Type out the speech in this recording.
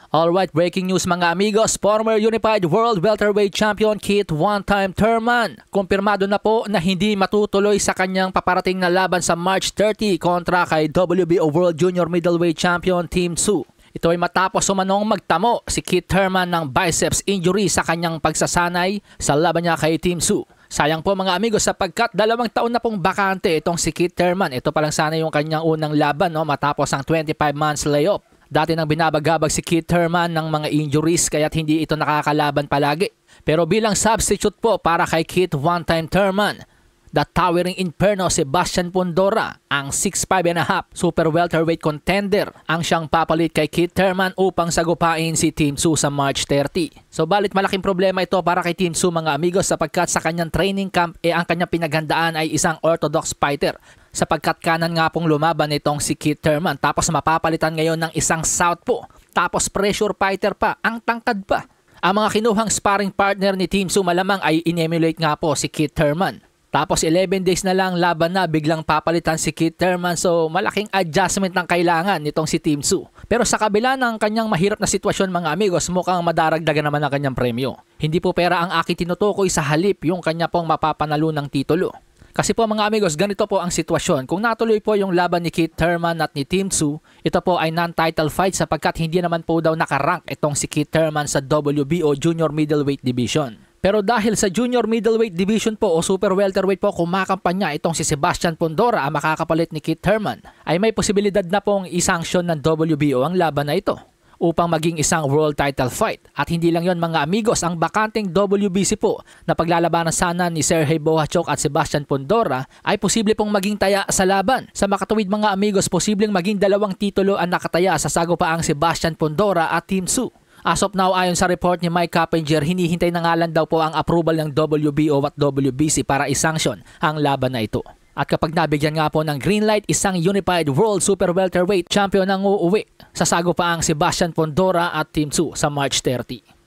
Alright, breaking news mga amigos, former Unified World Welterweight Champion Keith "One-Time" Thurman. Kumpirmado na po na hindi matutuloy sa kanyang paparating na laban sa March 30 kontra kay WBO World Junior Middleweight Champion Tim Tszyu. Ito ay matapos umanong magtamo si Keith Thurman ng biceps injury sa kanyang pagsasanay sa laban niya kay Tim Tszyu. Sayang po mga amigos sapagkat 2 taon na pong bakante itong si Keith Thurman. Ito pa lang sana yung kanyang unang laban matapos ang 25 months layoff. Dati nang binabagabag si Keith Thurman ng mga injuries kaya't hindi ito nakakalaban palagi. Pero bilang substitute po para kay Keith "One-Time" Thurman, the towering inferno Sebastian Fundora, ang 6'5.5" super welterweight contender, ang siyang papalit kay Keith Thurman upang sagupain si Tim Tszyu sa March 30. So balit malaking problema ito para kay Tim Tszyu mga amigos sapagkat sa kanyang training camp ang kanyang pinaghandaan ay isang orthodox fighter. Sapagkat kanan nga pong lumaban itong si Keith Thurman tapos mapapalitan ngayon ng isang southpaw. Tapos pressure fighter pa, ang tangkad pa. Ang mga kinuhang sparring partner ni Tim Tszyu malamang ay in-emulate nga po si Keith Thurman. Tapos 11 days na lang laban na biglang papalitan si Keith Thurman, so malaking adjustment ng kailangan nitong si Tim Tszyu. Pero sa kabila ng kanyang mahirap na sitwasyon mga amigos, mukhang madaragdagan naman ang kanyang premyo. Hindi po pera ang aking tinutukoy sa halip yung kanya pong mapapanalo ng titulo. Kasi po mga amigos, ganito po ang sitwasyon. Kung natuloy po yung laban ni Keith Thurman at ni Tim Tszyu, ito po ay non-title fight sapagkat hindi naman po daw nakarank itong si Keith Thurman sa WBO Junior Middleweight Division. Pero dahil sa Junior Middleweight Division po o Super Welterweight po kumakampanya itong si Sebastian Fundora ang makakapalit ni Keith Thurman, ay may posibilidad na pong isanksyon ng WBO ang laban na ito upang maging isang world title fight. At hindi lang yon mga amigos, ang bakanteng WBC po na paglalabanan sana ni Sergey Bohachuk at Sebastian Fundora ay posible pong maging taya sa laban. Sa makatuwid mga amigos, posibleng maging 2 titulo ang nakataya sa sagupaang Sebastian Fundora at Tim Tszyu. As of now, ayon sa report ni Mike Coppinger, hinihintay na nga lang daw po ang approval ng WBO at WBC para isanksyon ang laban na ito. At kapag nabigyan nga po ng green light, isang Unified World Super Welterweight Champion ang uuwi sa sagupaang Sebastian Fundora at Tim Tszyu sa March 30.